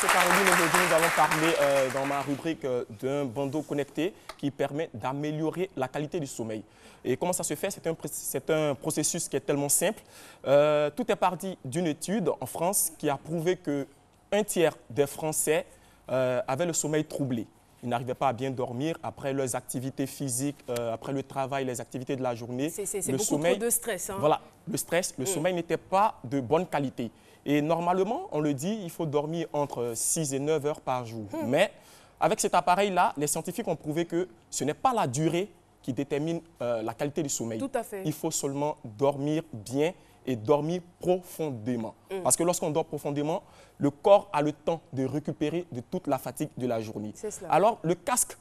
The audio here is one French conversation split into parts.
c'est Caroline. Aujourd'hui, nous allons parler dans ma rubrique d'un bandeau connecté qui permet d'améliorer la qualité du sommeil. Et comment ça se fait? C'est un processus qui est tellement simple. Tout est parti d'une étude en France qui a prouvé qu'un tiers des Français avaient le sommeil troublé. Ils n'arrivaient pas à bien dormir après leurs activités physiques, après le travail, les activités de la journée. C'est beaucoup trop de stress. Hein. Voilà, le stress, le sommeil n'était pas de bonne qualité. Et normalement, on le dit, il faut dormir entre 6 et 9 heures par jour. Mais avec cet appareil-là, les scientifiques ont prouvé que ce n'est pas la durée qui détermine la qualité du sommeil. Tout à fait. Il faut seulement dormir bien et dormir profondément. Parce que lorsqu'on dort profondément, le corps a le temps de récupérer de toute la fatigue de la journée. C'est cela. Alors, le casque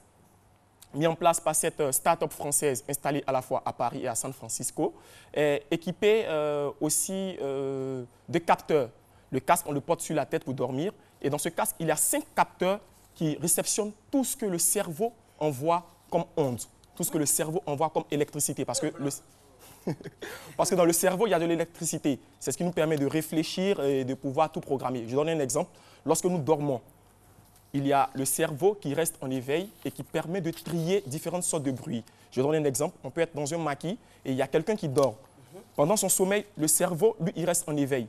mis en place par cette start-up française installée à la fois à Paris et à San Francisco est équipé aussi de capteurs. Le casque, on le porte sur la tête pour dormir. Et dans ce casque, il y a 5 capteurs qui réceptionnent tout ce que le cerveau envoie comme ondes, tout ce que le cerveau envoie comme électricité. Parce que dans le cerveau, il y a de l'électricité. C'est ce qui nous permet de réfléchir et de pouvoir tout programmer. Je donne un exemple. Lorsque nous dormons, il y a le cerveau qui reste en éveil et qui permet de trier différentes sortes de bruits. Je donne un exemple. On peut être dans un maquis et il y a quelqu'un qui dort. Pendant son sommeil, le cerveau, lui, il reste en éveil.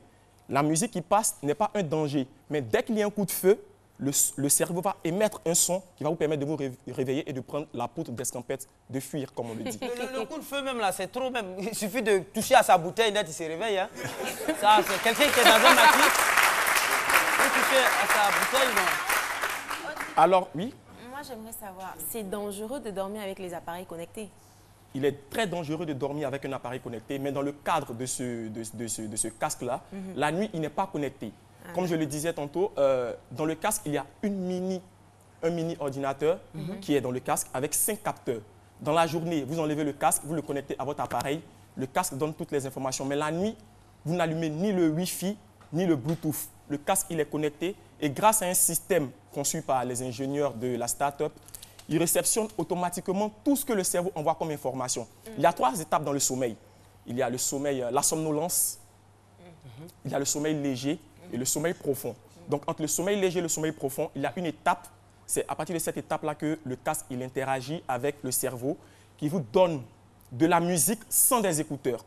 La musique qui passe n'est pas un danger. Mais dès qu'il y a un coup de feu, le cerveau va émettre un son qui va vous permettre de vous réveiller et de prendre la poudre d'escampette, de fuir, comme on le dit. Le coup de feu, même là, c'est trop même. Il suffit de toucher à sa bouteille, net, il se réveille. Hein. Ça, c'est quelqu'un qui est dans un maquis. Il touche à sa bouteille, non. Alors, oui. Moi, j'aimerais savoir, c'est dangereux de dormir avec les appareils connectés? Il est très dangereux de dormir avec un appareil connecté, mais dans le cadre de ce casque-là, la nuit, il n'est pas connecté. Comme je le disais tantôt, dans le casque, il y a un mini ordinateur qui est dans le casque avec 5 capteurs. Dans la journée, vous enlevez le casque, vous le connectez à votre appareil, le casque donne toutes les informations. Mais la nuit, vous n'allumez ni le Wi-Fi, ni le Bluetooth. Le casque, il est connecté et grâce à un système conçu par les ingénieurs de la start-up, il réceptionne automatiquement tout ce que le cerveau envoie comme information. Il y a 3 étapes dans le sommeil. Il y a le sommeil, la somnolence, il y a le sommeil léger et le sommeil profond. Donc, entre le sommeil léger et le sommeil profond, il y a une étape. C'est à partir de cette étape-là que le casque il interagit avec le cerveau qui vous donne de la musique sans des écouteurs.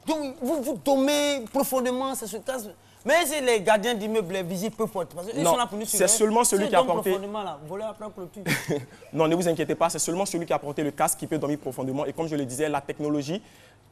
Donc, vous dormez profondément, c'est ce casque. Mais c'est les gardiens d'immeubles, les visites peu fortes. Parce qu'ils sont là pour nous c'est seulement celui qui a porté... Non, ne vous inquiétez pas, c'est seulement celui qui a porté le casque qui peut dormir profondément. Et comme je le disais, la technologie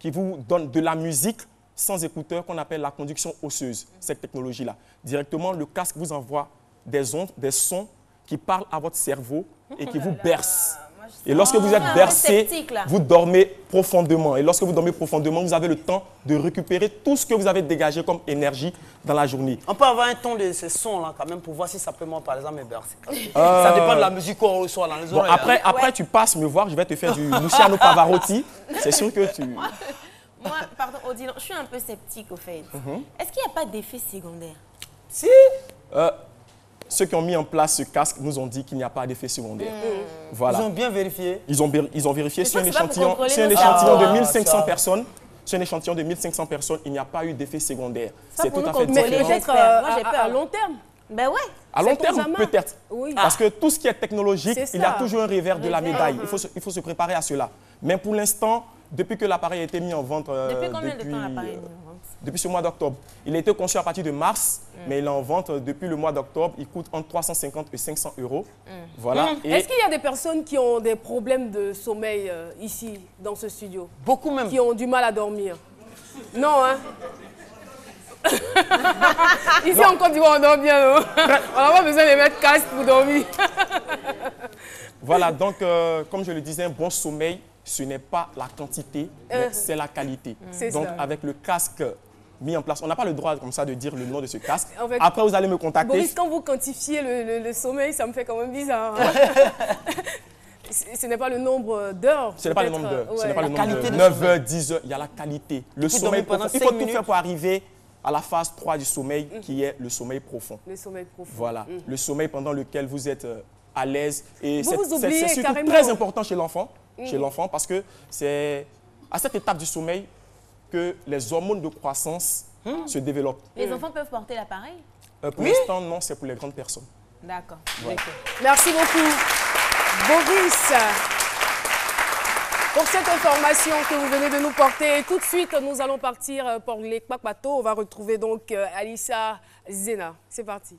qui vous donne de la musique sans écouteurs qu'on appelle la conduction osseuse, cette technologie-là. Directement, le casque vous envoie des ondes, des sons qui parlent à votre cerveau et qui vous bercent. Et lorsque vous êtes bercé, vous dormez profondément. Et lorsque vous dormez profondément, vous avez le temps de récupérer tout ce que vous avez dégagé comme énergie dans la journée. On peut avoir un ton de ces sons-là quand même pour voir si ça peut, moi, par exemple, me bercer. Ça dépend de la musique qu'on reçoit dans les oreilles. Après, tu passes me voir, je vais te faire du Luciano Pavarotti. C'est sûr que tu... Moi, pardon, Odile, je suis un peu sceptique au fait. Est-ce qu'il n'y a pas d'effet secondaire? Si. Ceux qui ont mis en place ce casque nous ont dit qu'il n'y a pas d'effet secondaire. Voilà. Ils ont bien vérifié. Ils ont vérifié. C'est un échantillon de 1500 personnes. C'est un échantillon de 1500 personnes. Il n'y a pas eu d'effet secondaire. C'est tout à fait différent. Mais peut-être à long terme. Ben ouais. À long terme, peut-être. Oui. Parce que tout ce qui est technologique, il y a toujours un revers de la médaille. Il faut se préparer à cela. Mais pour l'instant, depuis que l'appareil a été mis en vente... Depuis combien de temps l'appareil est mis en vente? Depuis ce mois d'octobre. Il a été conçu à partir de mars, mais il est en vente depuis le mois d'octobre. Il coûte entre 350 et 500 €. Voilà. Est-ce qu'il y a des personnes qui ont des problèmes de sommeil ici, dans ce studio? Beaucoup même. Qui ont du mal à dormir? Non, hein? Ici, en Côte d'Ivoire, on dort bien, non? On n'a pas besoin de mettre casque pour dormir. Voilà, donc, comme je le disais, un bon sommeil, ce n'est pas la quantité, mais c'est la qualité. Donc, avec le casque mis en place, on n'a pas le droit comme ça de dire le nom de ce casque. En fait, après, vous allez me contacter. Boris, quand vous quantifiez le sommeil, ça me fait quand même bizarre. Ce n'est pas le nombre d'heures. Ce n'est pas le nombre d'heures. Ce n'est pas le nombre d'heures. 9 heures, 10 heures, il y a la qualité. Le sommeil profond. Il faut tout faire pour arriver à la phase 3 du sommeil, qui est le sommeil profond. Le sommeil profond. Voilà, le sommeil pendant lequel vous êtes à l'aise. Et c'est surtout carrément très important chez l'enfant, parce que c'est à cette étape du sommeil que les hormones de croissance se développent. Les enfants peuvent porter l'appareil? Pour l'instant, non, c'est pour les grandes personnes. D'accord. Voilà. Merci beaucoup, Boris, pour cette information que vous venez de nous porter. Et tout de suite, nous allons partir pour les Kpakpato. On va retrouver donc Alissa Zena. C'est parti.